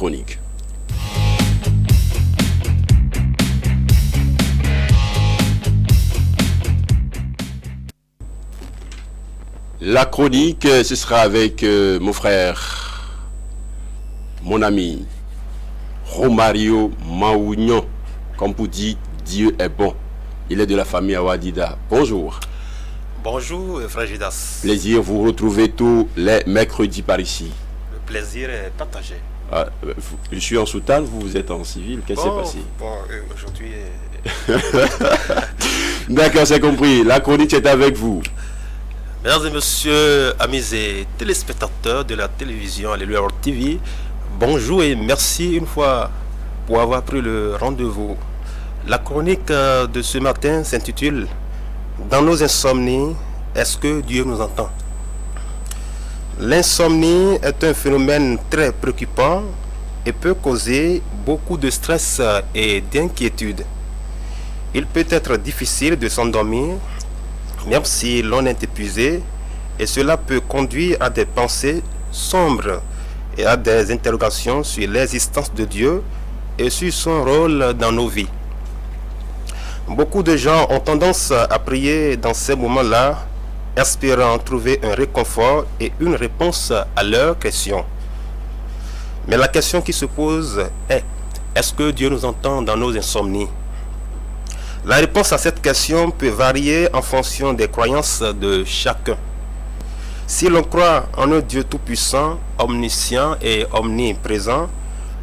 chronique. La chronique, ce sera avec mon frère, mon ami, Romario Maougnon. Comme vous dites, Dieu est bon. Il est de la famille Awadida. Bonjour. Bonjour, frère Judas. Plaisir vous retrouver tous les mercredis par ici. Le plaisir est partagé. Je suis en soutane, vous êtes en civil. Qu'est-ce qui s'est passé? Aujourd'hui... D'accord, c'est compris. La chronique est avec vous. Mesdames et messieurs, amis et téléspectateurs de la télévision Alléluia TV, bonjour et merci une fois pour avoir pris le rendez-vous. La chronique de ce matin s'intitule « Dans nos insomnies, est-ce que Dieu nous entend ?» L'insomnie est un phénomène très préoccupant et peut causer beaucoup de stress et d'inquiétude. Il peut être difficile de s'endormir même si l'on est épuisé, et cela peut conduire à des pensées sombres et à des interrogations sur l'existence de Dieu et sur son rôle dans nos vies. Beaucoup de gens ont tendance à prier dans ces moments-là, espérant trouver un réconfort et une réponse à leurs questions. Mais la question qui se pose est, est-ce que Dieu nous entend dans nos insomnies? La réponse à cette question peut varier en fonction des croyances de chacun. Si l'on croit en un Dieu tout-puissant, omniscient et omniprésent,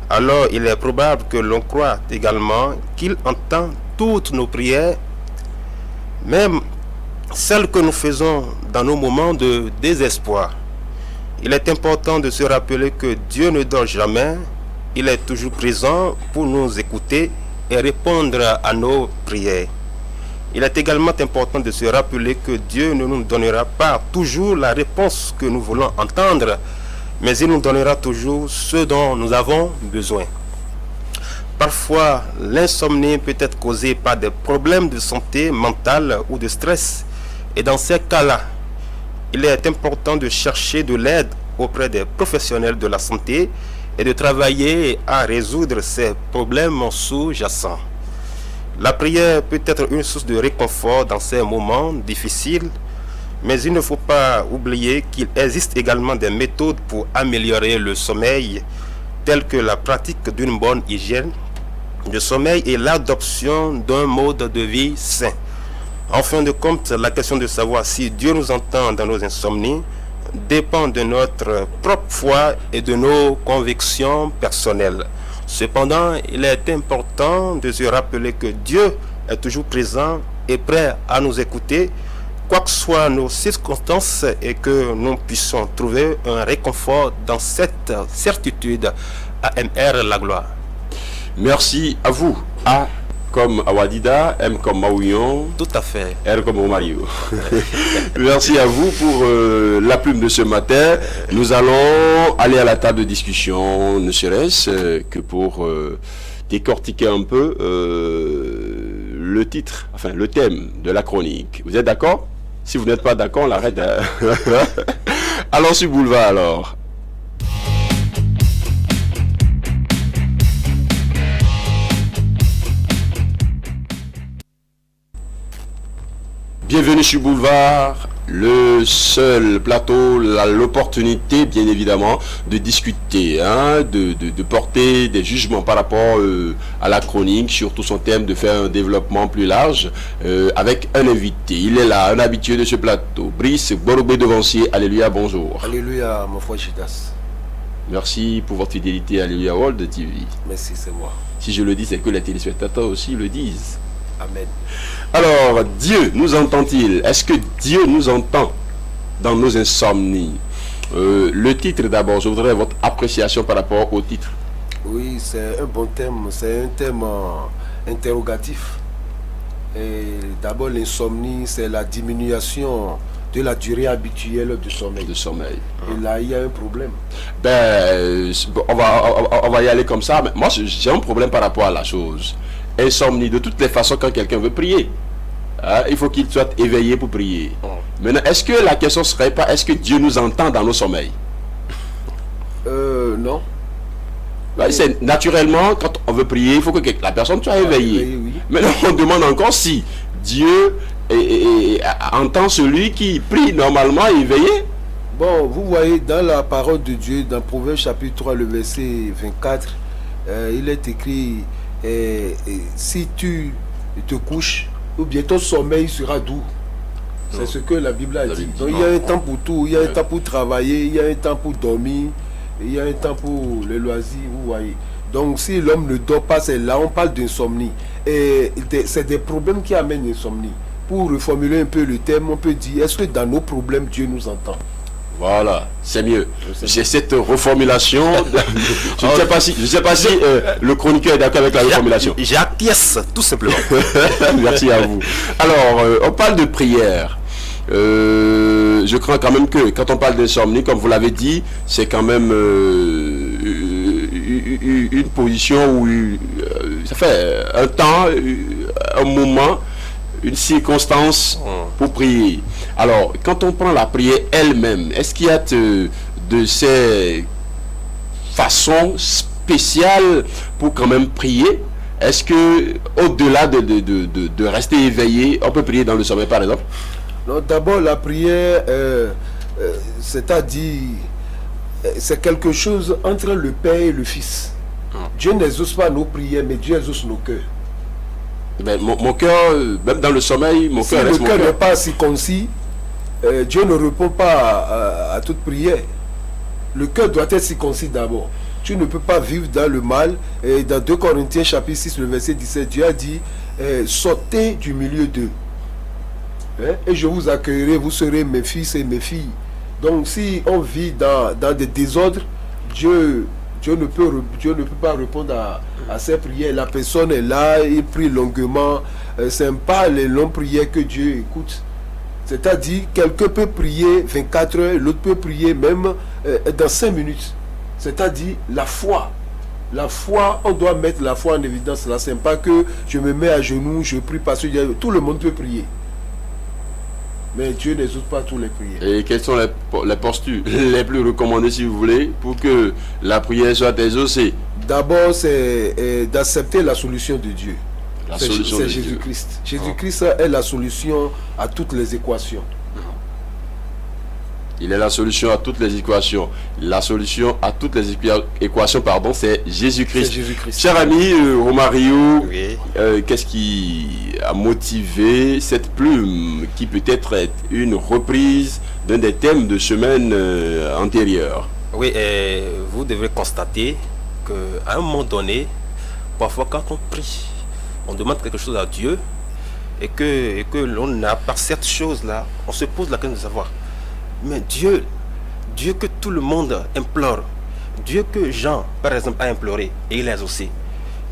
alors il est probable que l'on croit également qu'il entend toutes nos prières, même celles que nous faisons dans nos moments de désespoir. Il est important de se rappeler que Dieu ne dort jamais, il est toujours présent pour nous écouter et répondre à nos prières. Il est également important de se rappeler que Dieu ne nous donnera pas toujours la réponse que nous voulons entendre, mais il nous donnera toujours ce dont nous avons besoin. Parfois, l'insomnie peut être causée par des problèmes de santé mentale ou de stress, et dans ces cas-là, il est important de chercher de l'aide auprès des professionnels de la santé et de travailler à résoudre ces problèmes sous-jacents. La prière peut être une source de réconfort dans ces moments difficiles, mais il ne faut pas oublier qu'il existe également des méthodes pour améliorer le sommeil, telles que la pratique d'une bonne hygiène de sommeil et l'adoption d'un mode de vie sain. En fin de compte, la question de savoir si Dieu nous entend dans nos insomnies dépend de notre propre foi et de nos convictions personnelles. Cependant, il est important de se rappeler que Dieu est toujours présent et prêt à nous écouter, quoi que soient nos circonstances, et que nous puissions trouver un réconfort dans cette certitude. AMR la gloire. Merci à vous. A comme Awadida, M comme Maouillon. Tout à fait. R comme Romario. Merci à vous pour la plume de ce matin. Nous allons aller à la table de discussion, ne serait-ce que pour décortiquer un peu le titre, enfin le thème de la chronique. Vous êtes d'accord? Si vous n'êtes pas d'accord, on l'arrête. Allons sur Boulevard alors. Bienvenue sur Boulevard, le seul plateau, l'opportunité bien évidemment de discuter, de porter des jugements par rapport à la chronique, surtout son thème, de faire un développement plus large avec un invité. Il est là, un habitué de ce plateau, Brice Borobé-Devancier. Alléluia, bonjour. Alléluia, mon frère Judas. Merci pour votre fidélité à Alléluia World TV. Merci, c'est moi. Si je le dis, c'est que les téléspectateurs aussi le disent. Amen. Alors, Dieu nous entend-il? Est-ce que Dieu nous entend dans nos insomnies? Le titre d'abord, je voudrais votre appréciation par rapport au titre. Oui, c'est un bon thème, c'est un thème interrogatif. Et d'abord, l'insomnie, c'est la diminution de la durée habituelle du sommeil. Et là, il y a un problème. Ben, on va y aller comme ça. Mais moi, j'ai un problème par rapport à la chose. Insomnie, de toutes les façons, quand quelqu'un veut prier, il faut qu'il soit éveillé pour prier. Maintenant, est-ce que la question serait pas, est-ce que Dieu nous entend dans nos sommeils? Non. Ouais, c'est naturellement, quand on veut prier, il faut que la personne soit éveillée. Oui. Maintenant, on demande encore si Dieu entend celui qui prie normalement éveillé. Bon, vous voyez, dans la parole de Dieu, dans Proverbe chapitre 3, le verset 24, il est écrit, si tu te couches, ou bien ton sommeil sera doux. C'est ce que la Bible a dit. Donc il y a un temps pour tout, il y a un temps pour travailler, il y a un temps pour dormir, il y a un temps pour les loisirs, vous voyez. Donc si l'homme ne dort pas, c'est là, on parle d'insomnie. Et c'est des problèmes qui amènent l'insomnie. Pour reformuler un peu le thème, on peut dire, est-ce que dans nos problèmes, Dieu nous entend? Voilà, c'est mieux. J'ai cette reformulation. Je ne sais pas si le chroniqueur est d'accord avec la reformulation. J'acquiesce, tout simplement. Merci à vous. Alors, on parle de prière. Je crois quand même que quand on parle d'insomnie, comme vous l'avez dit, c'est quand même une position où ça fait un temps, un moment, une circonstance pour prier. Alors, quand on prend la prière elle-même, est-ce qu'il y a de ces façons spéciales pour quand même prier? Est-ce que, au-delà de rester éveillé, on peut prier dans le sommeil, par exemple? Non, d'abord, la prière, c'est-à-dire, c'est quelque chose entre le Père et le Fils. Dieu n'exauce pas nos prières, mais Dieu exauce nos cœurs. Ben, mon cœur, même dans le sommeil, mon cœur reste si le cœur n'est pas circoncis, Dieu ne répond pas à toute prière. Le cœur doit être circoncis d'abord. Tu ne peux pas vivre dans le mal. Et dans 2 Corinthiens chapitre 6, le verset 17, Dieu a dit, sortez du milieu d'eux. Et je vous accueillerai, vous serez mes fils et mes filles. Donc si on vit dans des désordres, Dieu ne peut pas répondre à ces prières. La personne est là, il prie longuement. Ce n'est pas les longues prières que Dieu écoute. C'est-à-dire, quelqu'un peut prier 24 heures, l'autre peut prier même dans 5 minutes. C'est-à-dire, la foi. La foi, on doit mettre la foi en évidence. Là, ce n'est pas que je me mets à genoux, je prie parce que tout le monde peut prier. Mais Dieu n'exauce pas tous les prières. Et quelles sont les postures les plus recommandées, si vous voulez, pour que la prière soit exaucée? D'abord, c'est d'accepter la solution de Dieu. C'est Jésus-Christ. Jésus-Christ est la solution à toutes les équations. Il est la solution à toutes les équations. La solution à toutes les équations, pardon, c'est Jésus-Christ. Cher ami Romario, Oui. Qu'est-ce qui a motivé cette plume qui peut-être est une reprise d'un des thèmes de semaine antérieure? Oui, et vous devez constater qu'à un moment donné, parfois quand on prie, on demande quelque chose à Dieu et que l'on n'a pas cette chose-là, on se pose la question de savoir, mais Dieu que tout le monde implore, Dieu que Jean, par exemple, a imploré et il a exaucé,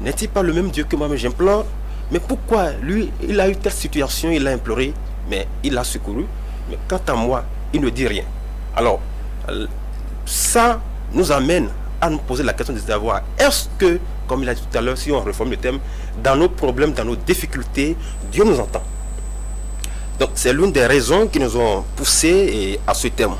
n'est-il pas le même Dieu que moi-même j'implore? Mais pourquoi lui, il a eu telle situation, il a imploré, mais il a secouru, mais quant à moi, il ne dit rien. Alors, ça nous amène à nous poser la question de savoir, est-ce que, comme il a dit tout à l'heure, si on reforme le thème, dans nos problèmes, dans nos difficultés, Dieu nous entend? Donc c'est l'une des raisons qui nous ont poussé à ce thème.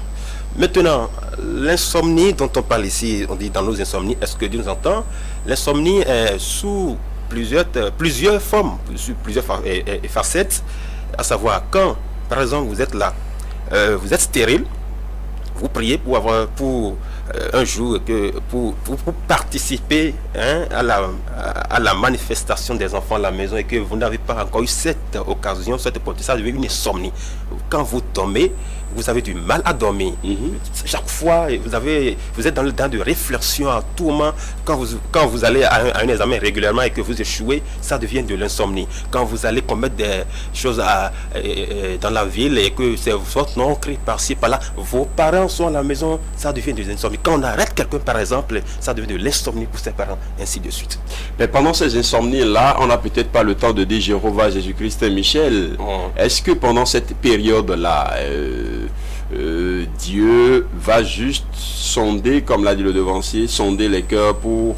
Maintenant, l'insomnie dont on parle ici, on dit dans nos insomnies, est-ce que Dieu nous entend? L'insomnie est sous plusieurs formes, sous plusieurs facettes, à savoir quand, par exemple, vous êtes là, vous êtes stérile, vous priez pour un jour pour participer à la manifestation des enfants à la maison et que vous n'avez pas encore eu cette occasion, cette opportunité, ça devient une insomnie. Quand vous dormez, vous avez du mal à dormir. Chaque fois, vous êtes dans le temps de réflexion à tout moment. Quand vous allez à un examen régulièrement et que vous échouez, ça devient de l'insomnie. Quand vous allez commettre des choses dans la ville et que c'est votre nom crie par-ci, par-là, vos parents sont à la maison, ça devient de l'insomnie. Quand on arrête quelqu'un, par exemple, ça devient de l'insomnie pour ses parents, ainsi de suite. Mais pendant ces insomnies-là, on n'a peut-être pas le temps de dire Jéhovah, Jésus-Christ et Michel. Est-ce que pendant cette période-là, Dieu va juste sonder, comme l'a dit le devancier, sonder les cœurs pour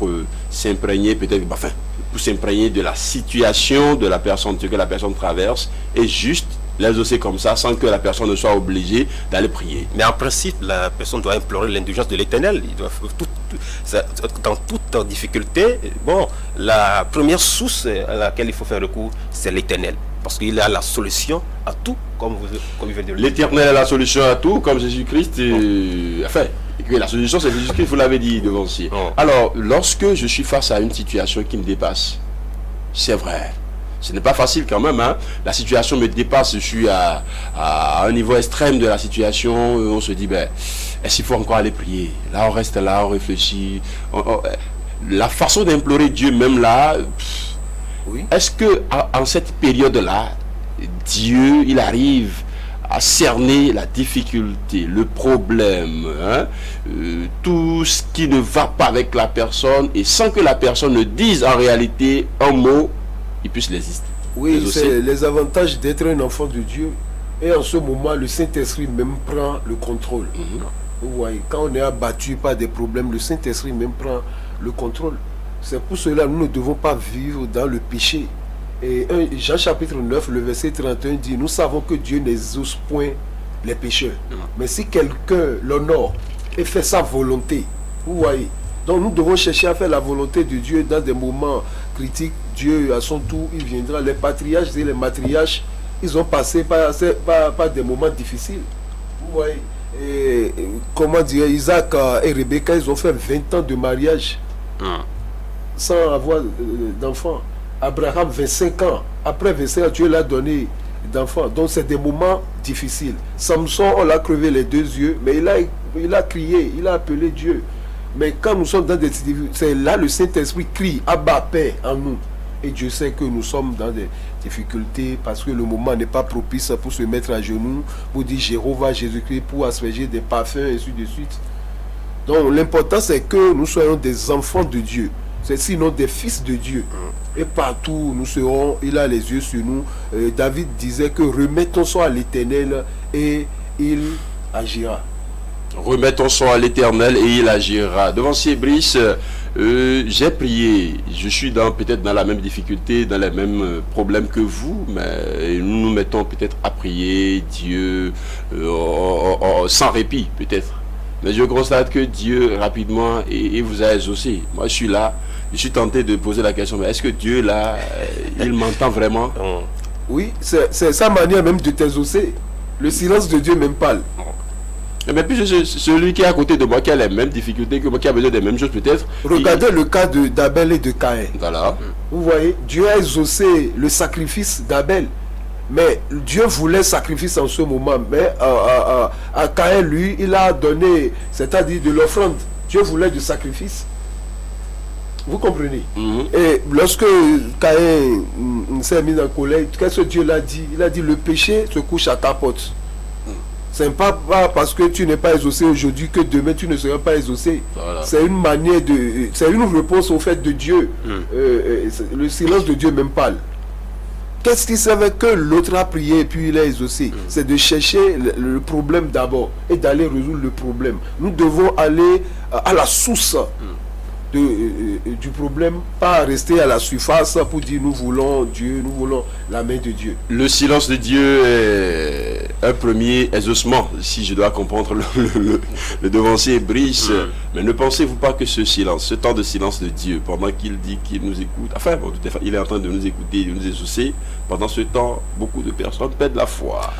s'imprégner peut-être, enfin, pour s'imprégner de la situation de la personne, ce que la personne traverse, et juste l'exaucer comme ça, sans que la personne ne soit obligée d'aller prier? Mais en principe, la personne doit implorer l'indulgence de l'Éternel. dans toute difficulté, bon, la première source à laquelle il faut faire recours, c'est l'Éternel. Parce qu'il a la solution à tout, comme il vient de le dire. L'Éternel a la solution à tout, comme Jésus-Christ. Enfin, la solution, c'est Jésus-Christ, vous l'avez dit devancier. Alors, lorsque je suis face à une situation qui me dépasse, c'est vrai, ce n'est pas facile quand même, hein. La situation me dépasse, je suis à un niveau extrême de la situation, on se dit, ben, est-ce qu'il faut encore aller prier? Là, on reste là, on réfléchit. La façon d'implorer Dieu, même là, oui. Est-ce que en cette période-là, Dieu, il arrive à cerner la difficulté, le problème, hein, tout ce qui ne va pas avec la personne, et sans que la personne ne dise en réalité un mot, il puisse l'exister. Oui, c'est les avantages d'être un enfant de Dieu. Et en ce moment, le Saint-Esprit même prend le contrôle. Vous voyez, quand on est abattu par des problèmes, le Saint-Esprit même prend le contrôle. C'est pour cela que nous ne devons pas vivre dans le péché. Et Jean chapitre 9, le verset 31 dit, nous savons que Dieu n'exauce point les pécheurs. Mais si quelqu'un l'honore et fait sa volonté, vous voyez, donc nous devons chercher à faire la volonté de Dieu dans des moments critiques. Dieu, à son tour, il viendra. Les patriarches et les matriarches, ils ont passé par des moments difficiles. Vous voyez, et, comment dire, Isaac et Rebecca, ils ont fait 20 ans de mariage sans avoir d'enfants. Abraham, 25 ans. Après 25 ans, Dieu l'a donné d'enfants. Donc c'est des moments difficiles. Samson, on l'a crevé les 2 yeux, mais il a crié, il a appelé Dieu. Mais quand nous sommes dans des difficultés, c'est là le Saint-Esprit crie, Abba, Père, en nous. Et Dieu sait que nous sommes dans des difficultés parce que le moment n'est pas propice pour se mettre à genoux, pour dire Jéhovah, Jésus-Christ, pour asperger des parfums, et ainsi de suite. Donc l'important c'est que nous soyons des enfants de Dieu. C'est sinon des fils de Dieu. Et partout nous serons, il a les yeux sur nous. David disait que remettons-nous à l'Éternel et il agira. Remettons-nous à l'Éternel et il agira. Devancier Brice, j'ai prié. Je suis peut-être dans la même difficulté, dans les mêmes problèmes que vous, mais nous nous mettons peut-être à prier Dieu sans répit peut-être. Mais je constate que Dieu rapidement il vous a exaucé. Moi je suis là, je suis tenté de poser la question, mais est-ce que Dieu là, il m'entend vraiment? Oui, c'est sa manière même de t'exaucer. Le silence de Dieu même parle. Mais puis celui qui est à côté de moi, qui a les mêmes difficultés que moi, qui a besoin des mêmes choses peut-être. Regardez le cas d'Abel et de Caïn. Voilà. Vous voyez, Dieu a exaucé le sacrifice d'Abel. Mais Dieu voulait sacrifice en ce moment. Mais à Caïn, lui, il a donné, c'est-à-dire de l'offrande. Dieu voulait du sacrifice. Vous comprenez? Et lorsque Caïn s'est mis en colère, qu'est-ce que Dieu l'a dit? Il a dit, le péché se couche à ta porte. Ce n'est pas parce que tu n'es pas exaucé aujourd'hui que demain tu ne seras pas exaucé. Voilà. C'est une manière de... C'est une réponse au fait de Dieu. Le silence de Dieu même parle. Qu'est-ce qui savait que l'autre a prié et puis il a exaucé? C'est de chercher le problème d'abord et d'aller résoudre le problème. Nous devons aller à la source du problème, pas rester à la surface pour dire nous voulons Dieu, nous voulons la main de Dieu. Le silence de Dieu est un premier exaucement, si je dois comprendre le devancier Brice. Mais ne pensez-vous pas que ce silence, ce temps de silence de Dieu, pendant qu'il dit qu'il nous écoute, enfin bon, il est en train de nous écouter, de nous exaucer, pendant ce temps, beaucoup de personnes perdent la foi.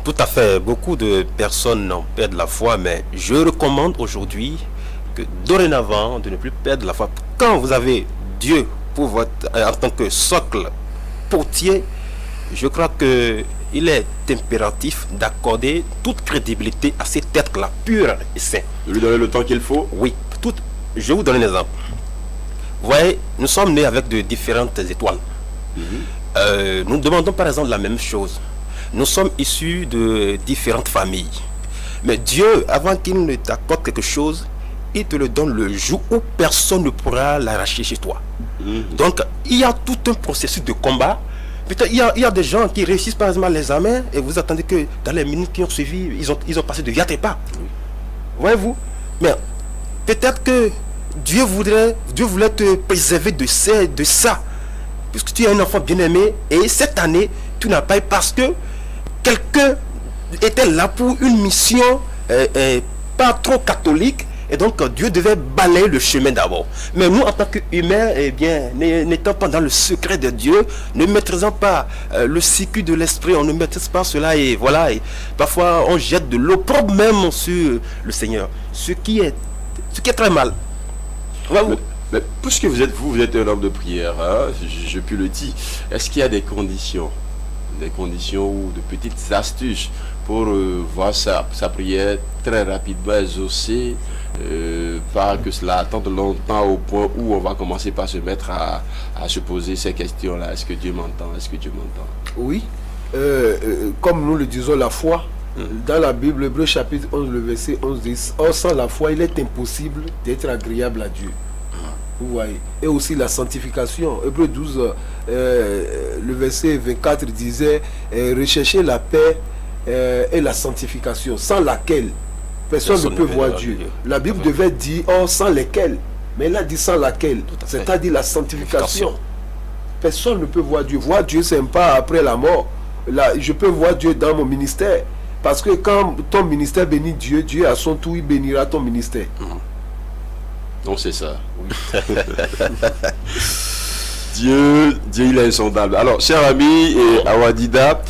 Tout à fait, beaucoup de personnes perdent la foi, mais je recommande aujourd'hui dorénavant de ne plus perdre la foi. Quand vous avez Dieu pour en tant que socle portier, je crois que il est impératif d'accorder toute crédibilité à cet être-là, pur et saint. De lui donner le temps qu'il faut. Oui, je vais vous donner un exemple. Vous voyez, nous sommes nés avec de différentes étoiles. Nous demandons par exemple la même chose. Nous sommes issus de différentes familles. Mais Dieu, avant qu'il ne t'accorde quelque chose, il te le donne le jour où personne ne pourra l'arracher chez toi. Donc, il y a tout un processus de combat. Peut-être il y a des gens qui réussissent par exemple les examens et vous attendez que dans les minutes qui ont suivi, ils ont passé de viat et pas. Voyez-vous? Mais peut-être que Dieu voulait te préserver de ça. Puisque tu es un enfant bien-aimé et cette année, tu n'as pas eu parce que quelqu'un était là pour une mission pas trop catholique. Et donc, Dieu devait balayer le chemin d'abord. Mais nous, en tant qu'humains, eh bien, n'étant pas dans le secret de Dieu, ne maîtrisant pas le circuit de l'esprit, on ne maîtrise pas cela et voilà. Et parfois, on jette de l'opprobre même sur le Seigneur. Ce qui est très mal. Mais puisque vous êtes un homme de prière, hein, je puis le dire, est-ce qu'il y a des conditions ou de petites astuces pour voir sa prière très rapidement exaucée, pas que cela attende longtemps au point où on va commencer par se mettre à se poser ces questions-là. Est-ce que Dieu m'entend? Est-ce que Dieu m'entend? Oui, comme nous le disons, la foi, dans la Bible, Hébreux chapitre 11, le verset 11 dit, or sans la foi, il est impossible d'être agréable à Dieu. Vous voyez. Et aussi la sanctification. Hébreux 12, le verset 24 disait, recherchez la paix et la sanctification, sans laquelle personne ne peut voir Dieu. La Bible devait dire, oh, sans lesquelles. Mais il a dit sans laquelle, c'est-à-dire la sanctification. Personne ne peut voir Dieu. Voir Dieu, c'est pas après la mort. Là, je peux voir Dieu dans mon ministère. Parce que quand ton ministère bénit Dieu, Dieu à son tour, il bénira ton ministère. Donc c'est ça. Oui. Dieu, il est insondable. Alors, cher ami et Awadida,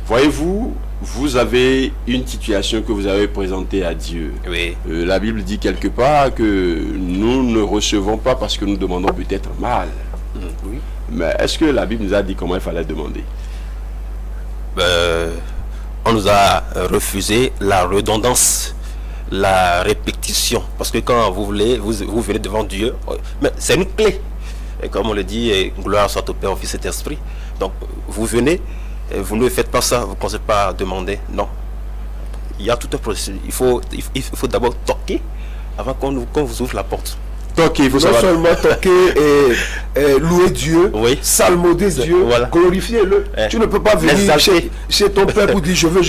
voyez-vous, vous avez une situation que vous avez présentée à Dieu. Oui. La Bible dit quelque part que nous ne recevons pas parce que nous demandons peut-être mal. Oui. Mais est-ce que la Bible nous a dit comment il fallait demander? On nous a refusé la redondance, la répétition. Parce que quand vous venez devant Dieu, mais c'est une clé. Et comme on le dit, gloire soit au Père, au Fils et au Saint-Esprit. Donc vous venez, vous ne faites pas ça, vous ne commencez pas à demander. Non. Il y a tout un processus. Il faut d'abord toquer avant qu'on vous ouvre la porte. Toquer, il faut non seulement toquer et louer Dieu, oui, salmodier Dieu, voilà, glorifier-le. Tu ne peux pas venir chez ton père pour dire je veux.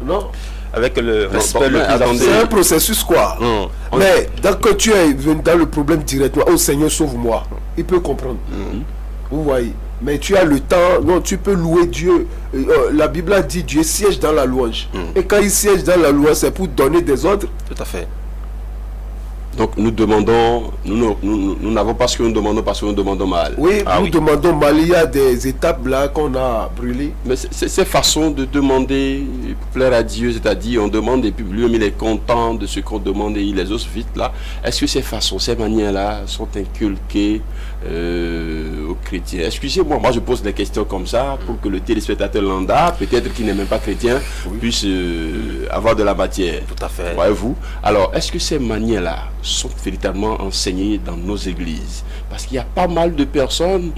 Non. Avec le respect, c'est un processus quoi. Mais dès que tu es dans le problème directement, oh Seigneur sauve-moi, il peut comprendre. Vous voyez. Mais tu as le temps, non, tu peux louer Dieu. La Bible a dit Dieu siège dans la louange. Et quand il siège dans la louange, c'est pour donner des ordres. Tout à fait. Donc nous demandons, nous n'avons pas ce que nous demandons parce que nous demandons mal. Oui, nous demandons mal. Il y a des étapes là qu'on a brûlées. Mais ces façons de demander pour plaire à Dieu, c'est-à-dire on demande et puis lui-même il est content de ce qu'on demande et il les ose vite là. Est-ce que ces façons, ces manières-là sont inculquées aux chrétiens? Excusez-moi, moi je pose des questions comme ça pour que le téléspectateur lambda, peut-être qui n'est même pas chrétien, puisse avoir de la matière. Tout à fait. Voyez-vous? Alors, est-ce que ces manières-là sont véritablement enseignées dans nos églises? Parce qu'il y a pas mal de personnes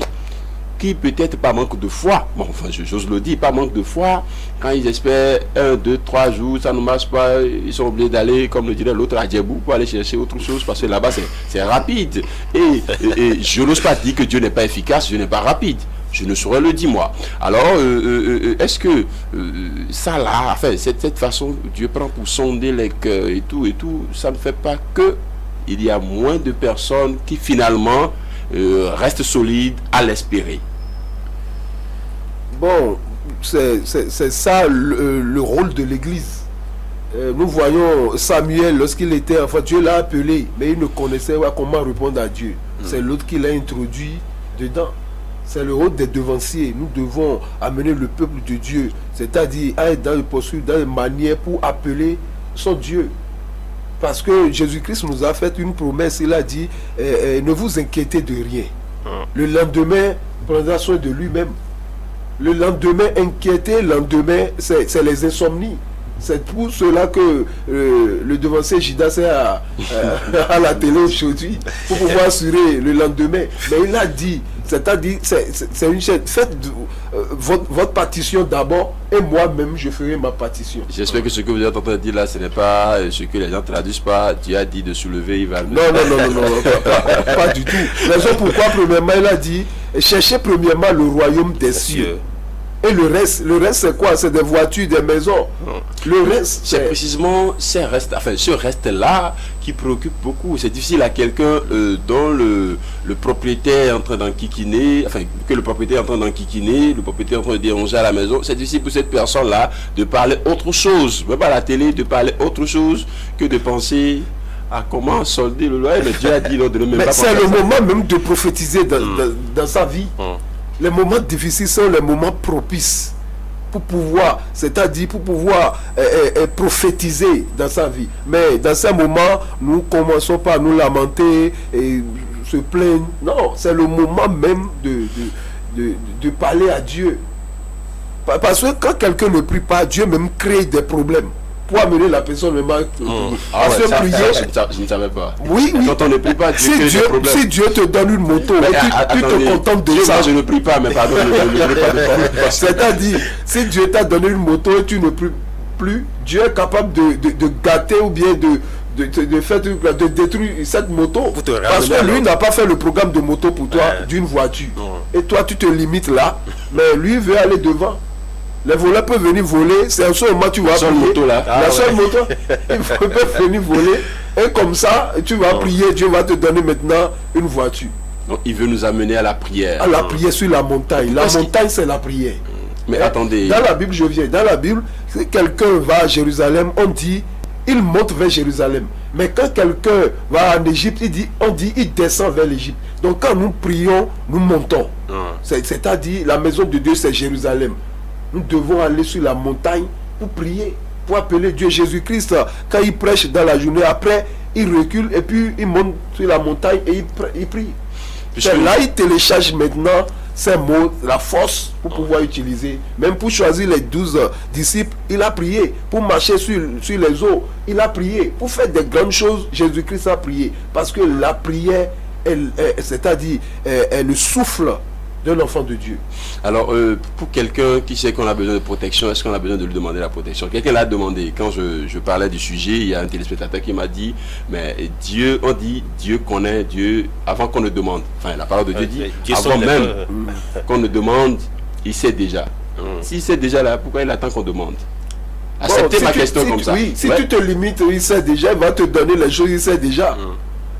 qui peut-être par manque de foi, bon enfin j'ose le dire, par manque de foi, quand ils espèrent 1, 2, 3 jours, ça ne marche pas, ils sont obligés d'aller, comme le dirait l'autre, à Djebou pour aller chercher autre chose, parce que là-bas c'est rapide. Et je n'ose pas dire que Dieu n'est pas efficace, Dieu n'est pas rapide. Je ne saurais le dire moi. Alors, est-ce que ça là, enfin, cette façon Dieu prend pour sonder les cœurs et tout, ça ne fait pas que il y a moins de personnes qui finalement restent solides à l'espérer? Bon, c'est ça le rôle de l'Église. Nous voyons Samuel, lorsqu'il était enfant, Dieu l'a appelé, mais il ne connaissait pas comment répondre à Dieu. C'est l'autre qui l'a introduit dedans. C'est le rôle des devanciers. Nous devons amener le peuple de Dieu, c'est-à-dire être dans le poursuivre, dans une manière pour appeler son Dieu. Parce que Jésus-Christ nous a fait une promesse. Il a dit, ne vous inquiétez de rien. Le lendemain prendra soin de lui-même. Le lendemain inquiété, le lendemain, c'est les insomnies. C'est pour cela que le devancier Judas est à la télé aujourd'hui, pour pouvoir assurer le lendemain. Mais il a dit, c'est-à-dire, c'est une chaîne. Faites votre partition d'abord, et moi-même, je ferai ma partition. J'espère que ce que vous êtes en train de dire là, ce n'est pas ce que les gens traduisent pas. Dieu a dit de soulever, il va... Non, pas du tout. Raison pourquoi, premièrement, il a dit, cherchez premièrement le royaume des cieux. Et le reste c'est quoi? C'est des voitures, des maisons. Le reste, c'est précisément ce reste-là qui préoccupe beaucoup. C'est difficile à quelqu'un dont le propriétaire est en train d'enquiquiner, enfin, que le propriétaire est en train d'enquiquiner, le propriétaire est en train de déranger à la maison. C'est difficile pour cette personne-là de parler autre chose, même à la télé, de parler autre chose que de penser à comment solder le loyer. Mais Dieu a dit non, de ne même Mais pas. c'est le moment même de prophétiser dans sa vie. Les moments difficiles sont les moments propices pour pouvoir, c'est-à-dire pour pouvoir prophétiser dans sa vie. Mais dans ces moments, nous ne commençons pas à nous lamenter et se plaindre. Non, c'est le moment même de parler à Dieu. Parce que quand quelqu'un ne prie pas, Dieu même crée des problèmes pour amener la personne même à se prier. Je ne savais pas. Oui, oui. Quand on ne prie pas, Dieu crée des problèmes. Si Dieu te donne une moto, Mais, tu te contentes de ça. Moi, je ne prie pas, mais pardon, je ne prie pas de C'est-à-dire, si Dieu t'a donné une moto et tu ne pries plus, Dieu est capable de gâter ou bien de détruire cette moto. Parce que lui n'a pas fait le programme de moto pour toi d'une voiture. Et toi, tu te limites là, mais lui veut aller devant. Les voleurs peuvent venir voler, c'est un seul moment tu vas prier. Moto, là. La seule moto, ils peuvent venir voler. Et comme ça, tu vas prier, Dieu va te donner maintenant une voiture. Donc, il veut nous amener à la prière. À la prière sur la montagne. La montagne, c'est la prière. Mais attendez. Dans la Bible, je viens. Dans la Bible, si quelqu'un va à Jérusalem, on dit, il monte vers Jérusalem. Mais quand quelqu'un va en Égypte, on dit, il descend vers l'Égypte. Donc quand nous prions, nous montons. C'est-à-dire, la maison de Dieu, c'est Jérusalem. Nous devons aller sur la montagne pour prier, pour appeler Dieu. Jésus-Christ, quand il prêche dans la journée, après, il recule et puis il monte sur la montagne et il prie. C'est là il télécharge maintenant ces mots, la force pour pouvoir utiliser. Même pour choisir les 12 disciples, il a prié. Pour marcher sur les eaux, il a prié. Pour faire des grandes choses, Jésus-Christ a prié. Parce que la prière, c'est-à-dire, elle le souffle d'un enfant de Dieu. Alors, pour quelqu'un qui sait qu'on a besoin de protection, est-ce qu'on a besoin de lui demander la protection? Quelqu'un l'a demandé. Quand je parlais du sujet, il y a un téléspectateur qui m'a dit, mais Dieu, on dit, Dieu connaît Dieu avant qu'on ne demande. Enfin, la parole de Dieu dit, avant même qu'on ne demande, il sait déjà. S'il sait déjà là, pourquoi il attend qu'on demande? Acceptez ma question comme ça. Oui, si tu te limites, il sait déjà, il va te donner les choses, il sait déjà.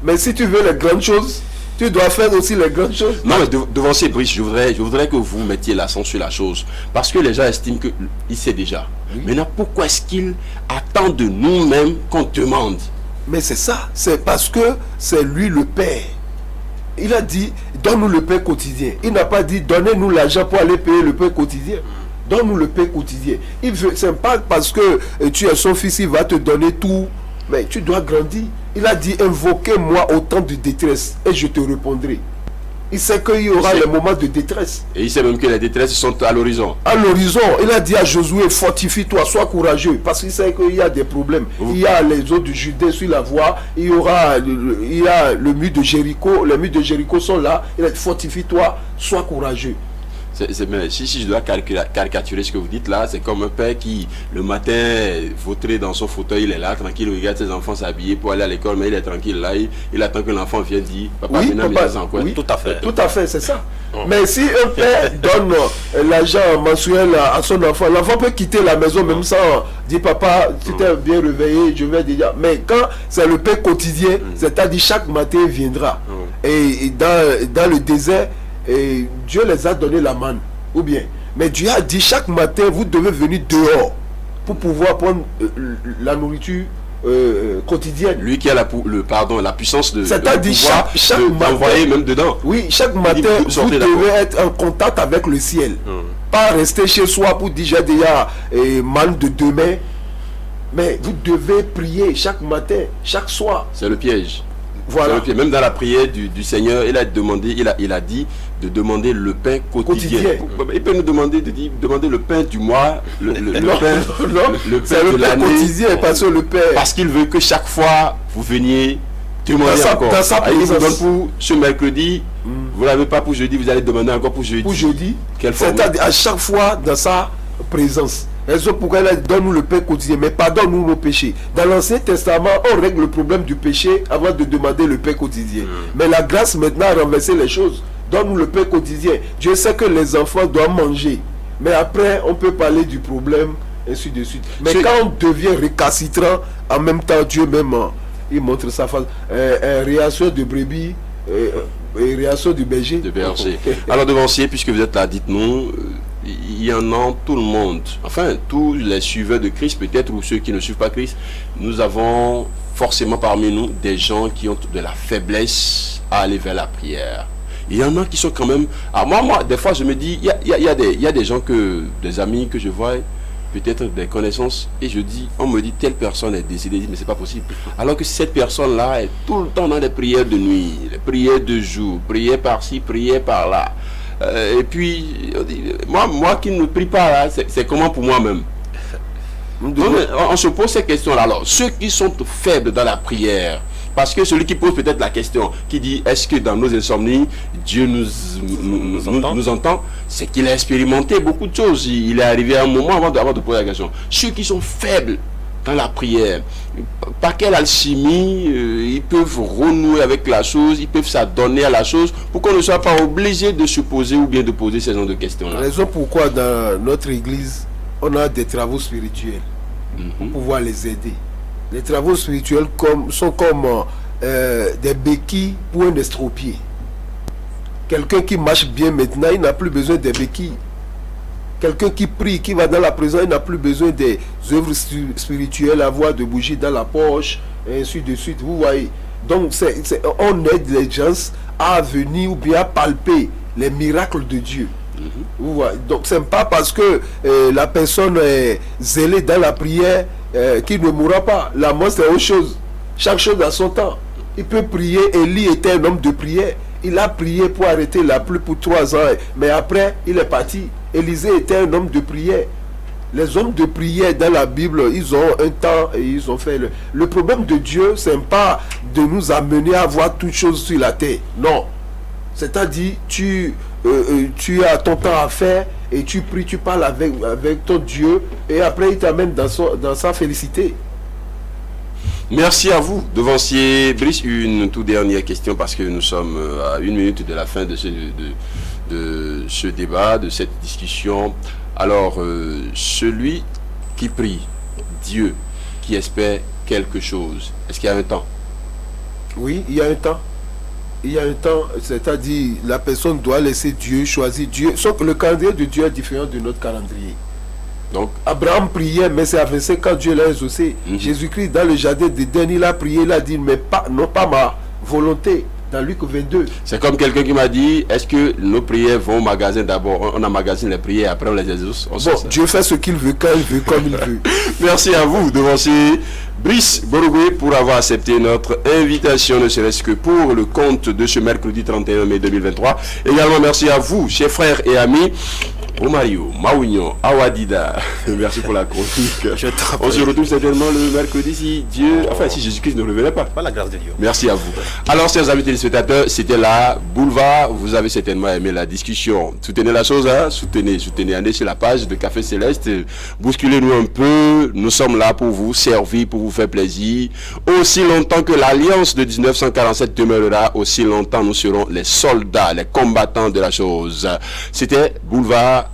Mais si tu veux les grandes choses, tu dois faire aussi les grandes choses. Non, mais devancier Brice, je voudrais que vous mettiez l'accent sur la chose. Parce que les gens estiment qu'il sait déjà. Maintenant, pourquoi est-ce qu'il attend de nous-mêmes qu'on demande? Mais c'est ça. C'est parce que c'est lui le Père. Il a dit, donne-nous le pain quotidien. Il n'a pas dit, donnez-nous l'argent pour aller payer le pain quotidien. Donne-nous le pain quotidien. C'est pas parce que tu es son fils, il va te donner tout. Mais tu dois grandir. Il a dit, invoquez-moi au temps de détresse et je te répondrai. Il sait qu'il y aura les moments de détresse. Et il sait même que les détresses sont à l'horizon. À l'horizon, il a dit à Josué, fortifie-toi, sois courageux. Parce qu'il sait qu'il y a des problèmes. Il y a les eaux de Judée sur la voie. Il y a le mur de Jéricho. Les murs de Jéricho sont là. Il a dit, fortifie-toi, sois courageux. Si je dois caricaturer ce que vous dites là, c'est comme un père qui le matin vautré dans son fauteuil, il est là tranquille, il regarde ses enfants s'habiller pour aller à l'école, mais il est tranquille là, il attend que l'enfant vienne dire papa, oui, oui, tout à fait. Tout à fait, c'est ça. Mais si un père donne l'argent mensuel à son enfant, l'enfant peut quitter la maison même sans dire papa, tu t'es bien réveillé, je vais déjà. Mais quand c'est le pain quotidien, c'est-à-dire chaque matin il viendra. Et dans le désert, et Dieu les a donné la manne, ou bien. Mais Dieu a dit chaque matin, vous devez venir dehors pour pouvoir prendre la nourriture quotidienne. Lui qui a la puissance de c'est-à-dire chaque matin, envoyer même dedans. Oui, chaque matin, vous devez être en contact avec le ciel. Pas rester chez soi pour dire j'ai déjà manne de demain. Mais vous devez prier chaque matin, chaque soir. C'est le piège. Voilà. Même dans la prière du Seigneur, il a dit de demander le pain quotidien. Il peut nous demander demander le pain du mois, le pain de l'année. Quotidien, parce qu'il veut que chaque fois vous veniez demander encore. Il vous donne pour ce mercredi, vous l'avez pas pour jeudi, vous allez demander encore pour jeudi. Pour jeudi. C'est-à-dire à chaque fois dans sa présence. Raison pourquoi elle donne-nous le pain quotidien, mais pardonne-nous nos péchés. Dans l'Ancien Testament, on règle le problème du péché avant de demander le pain quotidien. Mais la grâce maintenant a renversé les choses. Donne-nous le pain quotidien. Dieu sait que les enfants doivent manger. Mais après, on peut parler du problème, ainsi de suite. Mais quand on devient récalcitrant, en même temps, Dieu même, il montre sa face. Réaction de brebis, réaction du berger. Alors, devancier, puisque vous êtes là, dites-nous... il y en a tout le monde. Enfin, tous les suiveurs de Christ, peut-être, ou ceux qui ne suivent pas Christ, nous avons forcément parmi nous des gens qui ont de la faiblesse à aller vers la prière. Il y en a qui sont quand même... Ah, moi, des fois, je me dis, il y a des gens des amis que je vois, peut-être des connaissances, et je dis, on me dit, telle personne est décédée, mais c'est pas possible. Alors que cette personne-là est tout le temps dans des prières de nuit, des prières de jour, prières par-ci, prières par-là. Et puis, moi qui ne prie pas là, c'est comment pour moi-même? On se pose ces questions-là. Alors, ceux qui sont faibles dans la prière, parce que celui qui pose peut-être la question, qui dit, est-ce que dans nos insomnies, Dieu nous entend? C'est qu'il a expérimenté beaucoup de choses. Il est arrivé à un moment avant de poser la question. Ceux qui sont faibles dans la prière, par quelle alchimie ils peuvent renouer avec la chose, ils peuvent s'adonner à la chose pour qu'on ne soit pas obligé de se poser ou bien de poser ce genre de questions-là. Raison pourquoi dans notre église, on a des travaux spirituels pour pouvoir les aider. Les travaux spirituels sont comme des béquilles pour un estropié. Quelqu'un qui marche bien maintenant, il n'a plus besoin des béquilles. Quelqu'un qui prie, qui va dans la présence, il n'a plus besoin des œuvres spirituelles, avoir de bougies dans la poche, et ainsi de suite. Vous voyez. Donc, on aide les gens à venir ou bien à palper les miracles de Dieu. Vous voyez. Donc, ce n'est pas parce que la personne est zélée dans la prière qu'il ne mourra pas. La mort, c'est autre chose. Chaque chose a son temps. Il peut prier. Élie était un homme de prière. Il a prié pour arrêter la pluie pour 3 ans. Mais après, il est parti. Élisée était un homme de prière. Les hommes de prière dans la Bible, ils ont un temps et ils ont fait... Le problème de Dieu, ce n'est pas de nous amener à voir toutes choses sur la terre. Non. C'est-à-dire, tu as ton temps à faire et tu pries, tu parles avec ton Dieu et après, il t'amène dans sa félicité. Merci à vous, devancier Brice. Une toute dernière question parce que nous sommes à 1 minute de la fin de ce débat, de cette discussion. Alors, celui qui prie, Dieu, qui espère quelque chose, est-ce qu'il y a un temps? Oui, il y a un temps. Il y a un temps, c'est-à-dire la personne doit laisser Dieu choisir Dieu. Sauf que le calendrier de Dieu est différent de notre calendrier. Donc, Abraham priait, mais c'est à 25 ans Dieu l'a exaucé. Jésus-Christ, dans le jardin d'Éden, il a prié, il a dit, mais non pas ma volonté. Dans Luc 22. C'est comme quelqu'un qui m'a dit, est-ce que nos prières vont au magasin d'abord? On emmagasine les prières, après on les exauce. Bon, Dieu fait ce qu'il veut, quand il veut, comme il veut. Merci à vous, devancier Brice Borogwe, pour avoir accepté notre invitation, ne serait-ce que pour le compte de ce mercredi 31 mai 2023. Également, merci à vous, chers frères et amis. Mario, Maougnon, Awadida, merci pour la chronique. On se retrouve certainement le mercredi si Dieu, enfin si Jésus-Christ ne revenait pas. Par la grâce de Dieu. Merci à vous. Alors, chers amis téléspectateurs, c'était la Boulevard. Vous avez certainement aimé la discussion. Soutenez la chose, hein? Soutenez. Allez sur la page de Café Céleste. Bousculez-nous un peu. Nous sommes là pour vous servir, pour vous faire plaisir. Aussi longtemps que l'Alliance de 1947 demeurera, aussi longtemps nous serons les soldats, les combattants de la chose. C'était Boulevard.